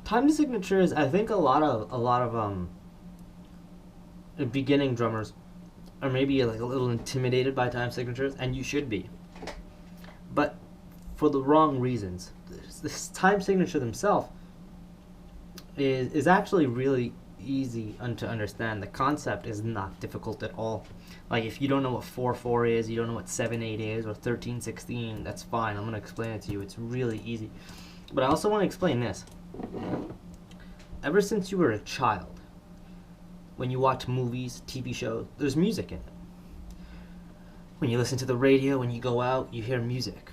Time signatures, I think a lot of beginning drummers are maybe like a little intimidated by time signatures, and you should be, but for the wrong reasons. This time signature themselves is actually really easy to understand. The concept is not difficult at all. Like if you don't know what 4/4 is, you don't know what 7/8 is, or 13/16, that's fine. I'm gonna explain it to you. It's really easy. But I also want to explain this. Ever since you were a child, when you watch movies, TV shows, there's music in it. When you listen to the radio, when you go out, you hear music.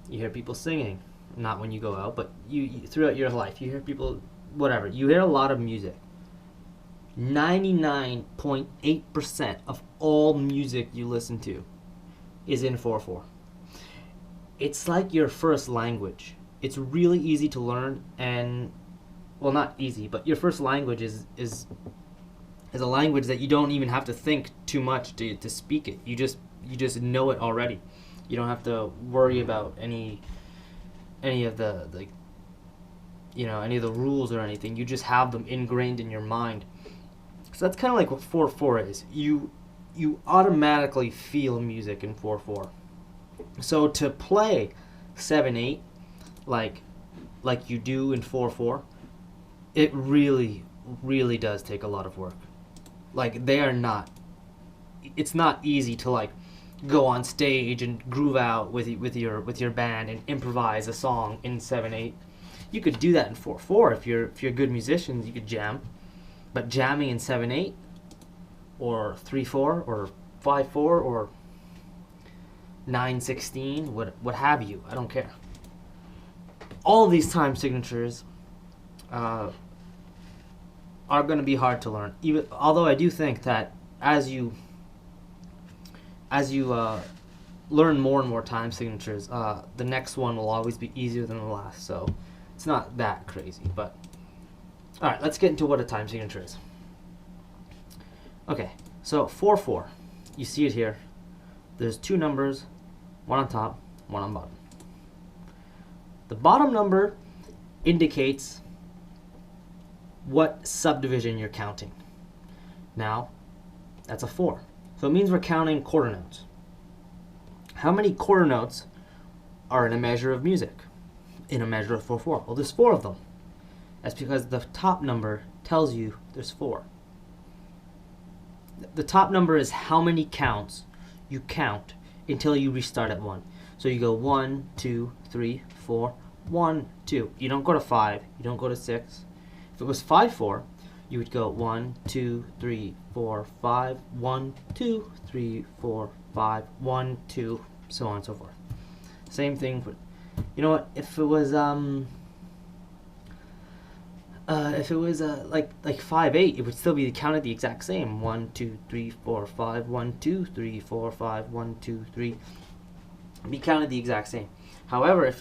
You hear people singing. Not when you go out, but you throughout your life, you hear people, whatever. You hear a lot of music. 99.8% of all music you listen to is in 4/4. It's like your first language. It's really easy to learn, and well, not easy, but your first language is a language that you don't even have to think too much to speak it. You just know it already. You don't have to worry about any of the any of the rules or anything. You just have them ingrained in your mind. So that's kind of like what 4/4 is. You automatically feel music in 4/4. So to play 7/8 like you do in 4/4, it really does take a lot of work. Like it's not easy to like go on stage and groove out with your band and improvise a song in 7/8. You could do that in 4/4 if you're good musicians. You could jam, but jamming in 7/8 or 3/4 or 5/4 or 9/16, what have you, I don't care. All of these time signatures are going to be hard to learn. Even although I do think that as you learn more and more time signatures, the next one will always be easier than the last. So it's not that crazy. But all right, let's get into what a time signature is. Okay, so 4/4, you see it here. There's two numbers, one on top, one on bottom. The bottom number indicates what subdivision you're counting. Now, that's a 4. So it means we're counting quarter notes. How many quarter notes are in a measure of music? In a measure of 4/4? Well, there's 4 of them. That's because the top number tells you there's 4. The top number is how many counts you count until you restart at 1. So you go 1, 2, 3, 4, 1, 2. You don't go to 5. You don't go to 6. If it was 5/4, you would go 1, 2, 3, 4, 5, 1, 2, 3, 4, 5, 1, 2, so on and so forth. Same thing for, you know what? If it was like 5/8, it would still be counted the exact same. 1, 2, 3, 4, 5, 1, 2, 3, 4, 5, 1, 2, 3. Be counted the exact same. However, if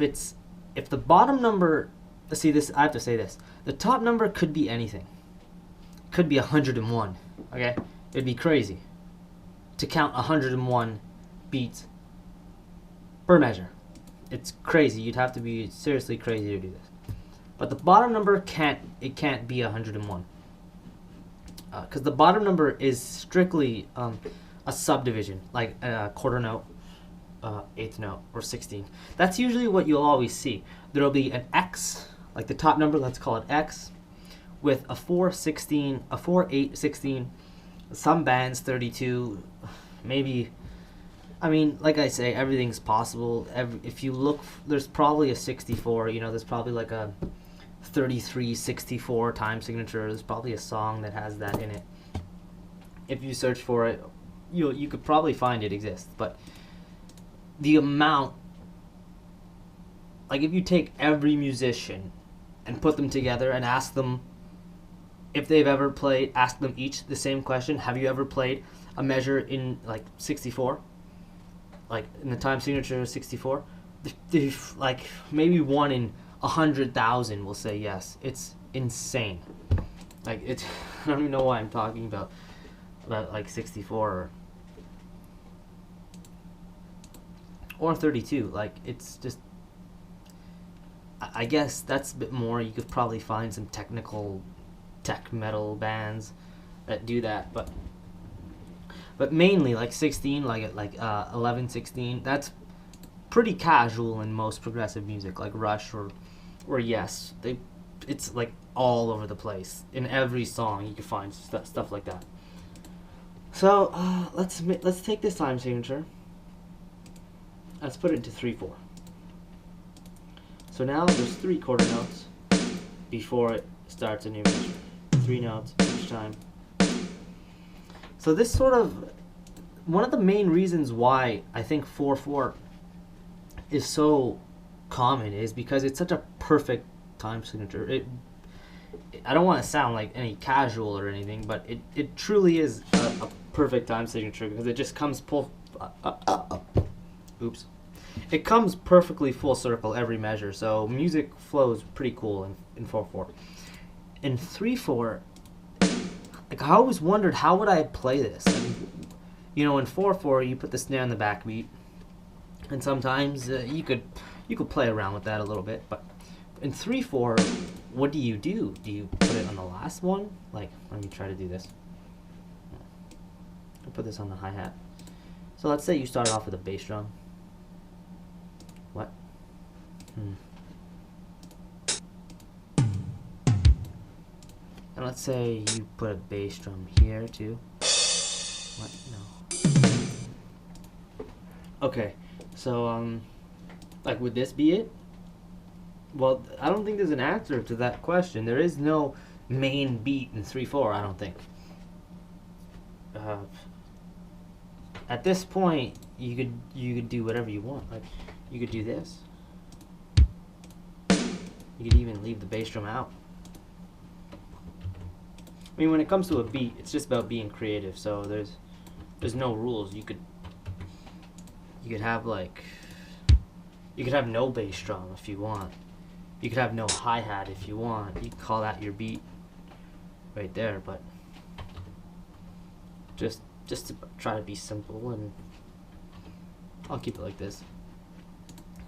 the bottom number, let's see this. I have to say this. The top number could be anything. Could be 101. Okay, it'd be crazy to count 101 beats per measure. It's crazy. You'd have to be seriously crazy to do this. But the bottom number can't be 101 because the bottom number is strictly a subdivision, like a quarter note, eighth note, or 16. That's usually what you'll always see. There'll be an X, like the top number. Let's call it X, with a 4/16, a 4/8/16. Some bands 32, maybe. I mean, like I say, everything's possible. If you look, there's probably a 64. There's probably like a 33/64 time signature. There's probably a song that has that in it. If you search for it, you could probably find it exists. But the amount, like if you take every musician and put them together and ask them if they've ever played, ask them each the same question: have you ever played a measure in like 64? Like in the time signature 64? Like maybe 1 in 100,000 will say yes. It's insane. Like it's I don't even know why I'm talking about like 64 or 32. Like it's just I guess that's a bit more. You could probably find some tech metal bands that do that, but mainly like 16, like 11, 16. That's pretty casual in most progressive music, like Rush or Yes. It's like all over the place. In every song, you can find stuff like that. So let's take this time signature. Let's put it into 3/4. So now there's 3 quarter notes before it starts a new measure. 3 notes each time. So this sort of one of the main reasons why I think 4/4 is so common is because it's such a perfect time signature. I don't want to sound like any casual or anything, but it truly is a perfect time signature because it just comes oops. It comes perfectly full circle every measure, so music flows pretty cool in 4/4. In 3/4, like I always wondered how would I play this. I mean, in 4/4 you put the snare in the backbeat, and sometimes you could play around with that a little bit, but in 3/4, what do? Do you put it on the last one? Like, let me try to do this. I'll put this on the hi-hat. So let's say you started off with a bass drum. What? And let's say you put a bass drum here too. What? No. Okay, so like would this be it? Well, I don't think there's an answer to that question. There is no main beat in 3/4. I don't think. At this point, you could do whatever you want. Like, you could do this. You could even leave the bass drum out. I mean, when it comes to a beat, it's just about being creative. So there's no rules. You could have no bass drum if you want. You could have no hi-hat if you want. You could call that your beat right there, but just to try to be simple, and I'll keep it like this.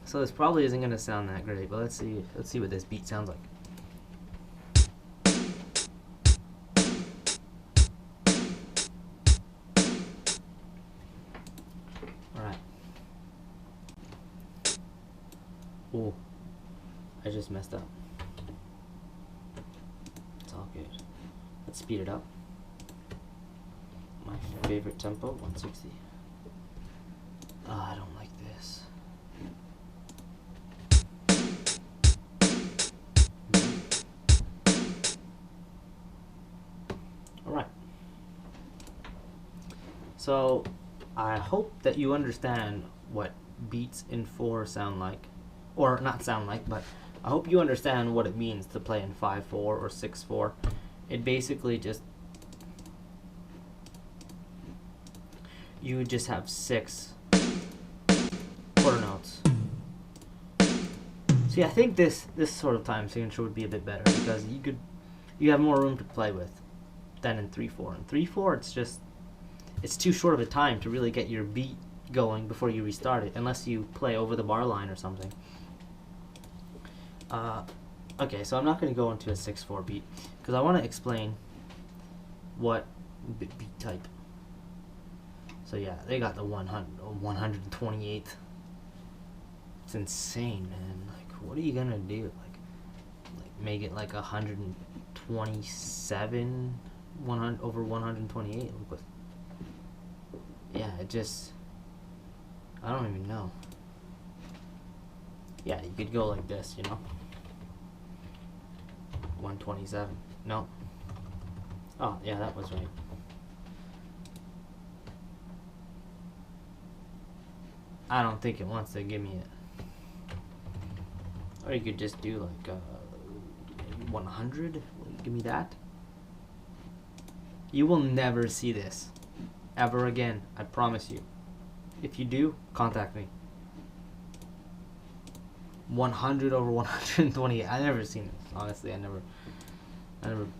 So this probably isn't gonna sound that great, but let's see what this beat sounds like. Alright. Ooh. I just messed up. It's all good. Let's speed it up. My favorite tempo, 160. Oh, I don't like this. Alright. So, I hope that you understand what beats in 4 sound like. Or not sound like, but I hope you understand what it means to play in 5/4 or 6/4. It basically just, you would just have 6 quarter notes. See, I think this sort of time signature would be a bit better because you have more room to play with than in 3/4. In 3/4, it's too short of a time to really get your beat going before you restart it, unless you play over the bar line or something. Okay, so I'm not going to go into a 6/4 beat because I want to explain what beat type. So yeah, they got the 128th. It's insane, man. Like, what are you gonna do? Like make it like 127, 100 over 128. Look what. Yeah, it just. I don't even know. Yeah, you could go like this, 127. No. Oh, yeah, that was right. I don't think it wants to give me it. Or you could just do like 100. Give me that. You will never see this ever again. I promise you. If you do, contact me. 100 over 128. I never seen it. Honestly, I never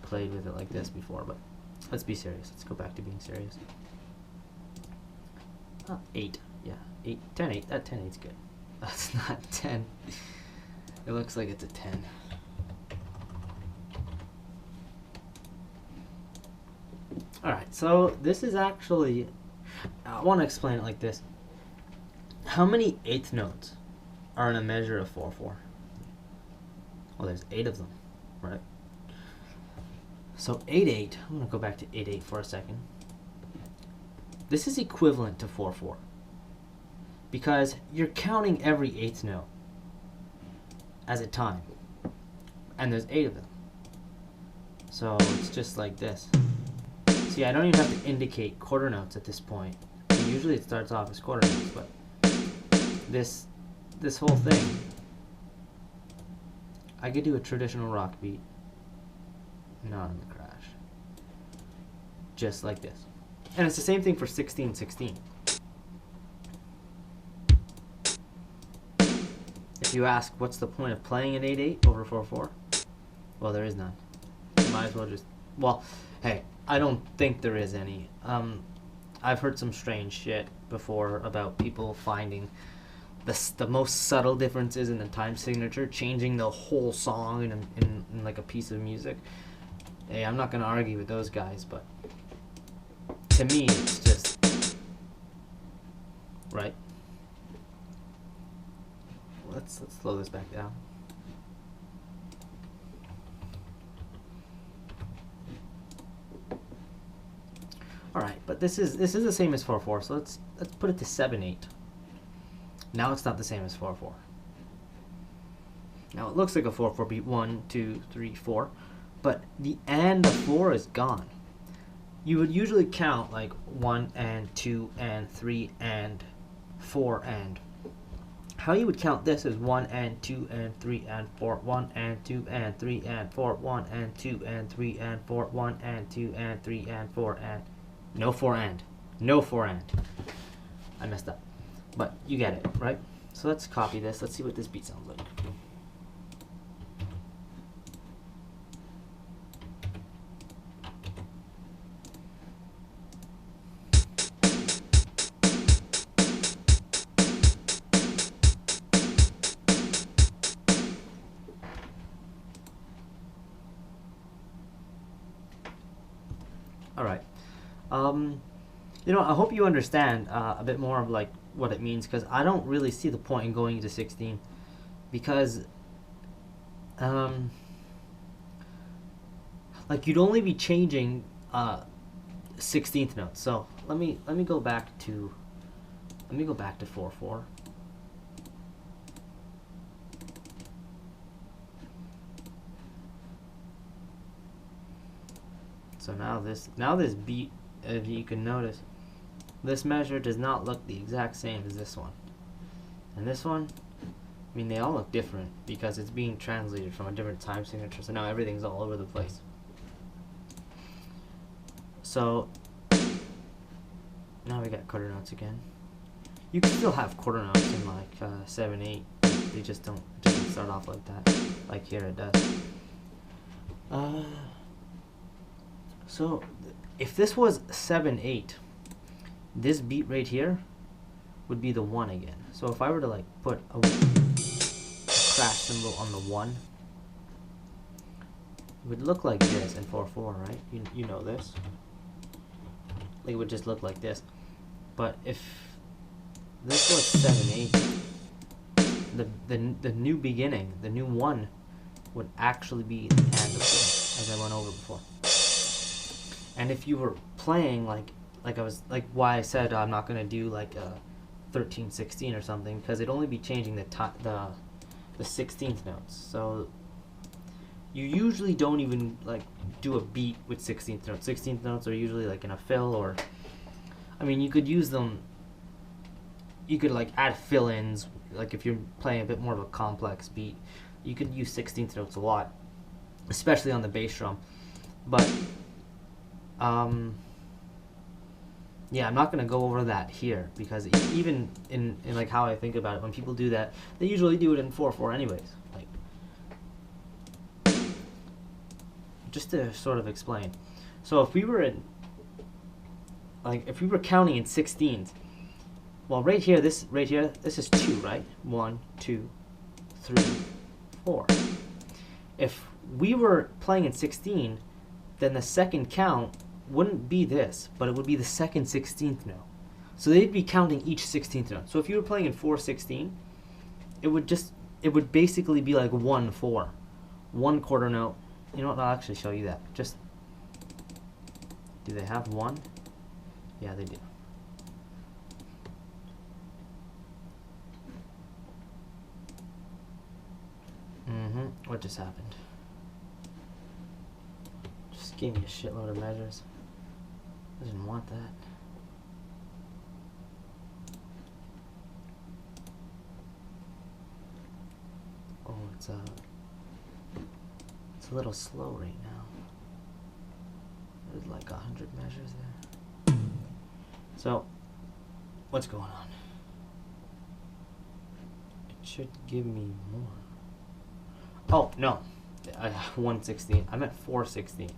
played with it like this before. But let's be serious. Let's go back to being serious. 8. Yeah, 8, 10, 8. That 10, 8's good. That's not 10. It looks like it's a 10. Alright, so this is actually, I want to explain it like this. How many eighth notes are in a measure of 4/4? Well, there's 8 of them, right? So 8/8, I'm going to go back to 8/8 for a second. This is equivalent to 4/4 because you're counting every eighth note as a time, and there's 8 of them. So it's just like this. See, I don't even have to indicate quarter notes at this point. Usually it starts off as quarter notes, but this whole thing, I could do a traditional rock beat, not in the crash, just like this. And it's the same thing for 16/16. If you ask what's the point of playing an 8/8 over 4/4, well, there is none. You might as well just, well, hey, I don't think there is any. I've heard some strange shit before about people finding the most subtle differences in the time signature, changing the whole song in like a piece of music. Hey, I'm not gonna argue with those guys, but to me, it's just right. Let's slow this back down. All right, but this is the same as 4/4, so let's put it to 7/8. Now it's not the same as 4/4. Now it looks like a 4/4 beat, 1, 2, 3, 4, but the and of 4 is gone. You would usually count like 1 and 2 and 3 and 4 and. How you would count this is 1 and 2 and 3 and 4, 1 and 2 and 3 and 4, 1 and 2 and 3 and 4, 1 and 2 and 3 and 4 and. No 4 and. No 4 and. I messed up. But you get it, right? So let's copy this. Let's see what this beat sounds like. All right. I hope you understand a bit more of like what it means, because I don't really see the point in going to 16, because like you'd only be changing 16th notes. So let me go back to 4/4. So now this beat, if you can notice, this measure does not look the exact same as this one. And this one, I mean, they all look different because it's being translated from a different time signature, so now everything's all over the place. So now we got quarter notes again. You can still have quarter notes in like 7/8. They just don't start off like that. Like here it does. So if this was 7/8, this beat right here would be the 1 again. So if I were to like put a crash symbol on the 1, it would look like this in 4/4, right? You know this. Like it would just look like this. But if this was 7/8, the new beginning, the new 1, would actually be the and of 4, as I went over before. And if you were playing like I was, like why I said I'm not gonna do like a 13/16 or something, because it'd only be changing the 16th notes. So you usually don't even like do a beat with 16th notes. 16th notes are usually like in a fill, or I mean you could use them. You could like add fill-ins, like if you're playing a bit more of a complex beat, you could use 16th notes a lot, especially on the bass drum. But yeah, I'm not going to go over that here, because even in like how I think about it, when people do that, they usually do it in 4/4 anyways. Like, just to sort of explain. So if we were counting in 16s, well, this is 2, right? 1, 2, 3, 4. If we were playing in 16, then the second count wouldn't be this, but it would be the second 16th note. So they'd be counting each 16th note. So if you were playing in 4/16, it would basically be like 1/4, 1 quarter note. You know what? I'll actually show you that. Just, do they have 1? Yeah, they do. What just happened? Just gave me a shitload of measures. I didn't want that. Oh, it's a little slow right now. There's like 100 measures there. So, what's going on? It should give me more. Oh, no. 1/16. I meant 4/16.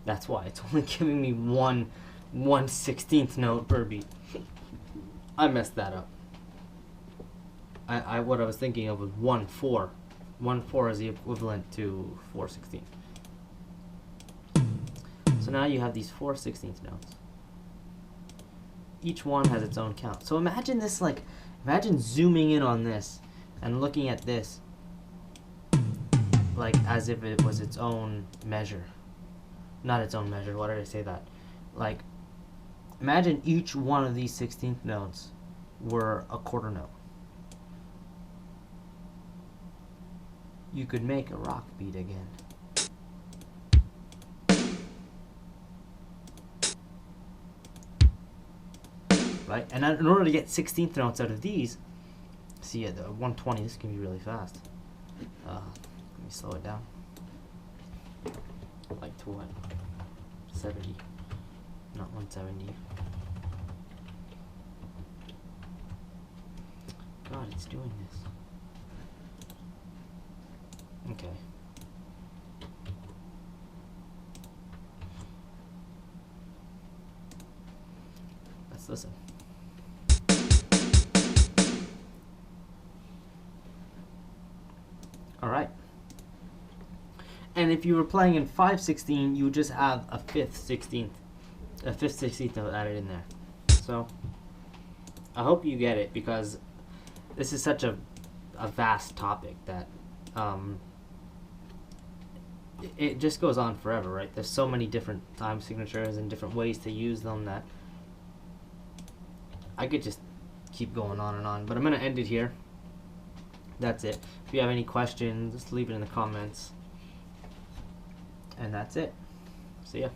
That's why. It's only giving me 1/16th note per beat. I messed that up. What I was thinking of was 1/4. 1/4 is the equivalent to 4/16. So now you have these 4/16th notes. Each one has its own count. So imagine this, like, imagine zooming in on this and looking at this like as if it was its own measure. Not its own measure, why did I say that? Like, imagine each one of these 16th notes were a quarter note. You could make a rock beat again. Right? And in order to get 16th notes out of these, see at the 120, this can be really fast. Let me slow it down. Like to what? 70. Not 170. God, it's doing this. Okay. Let's listen. All right. And if you were playing in 5/16, you would just have a 5/16th note added in there. So I hope you get it, because this is such a vast topic that it just goes on forever, right? There's so many different time signatures and different ways to use them that I could just keep going on and on. But I'm going to end it here. That's it. If you have any questions, just leave it in the comments. And that's it. See ya.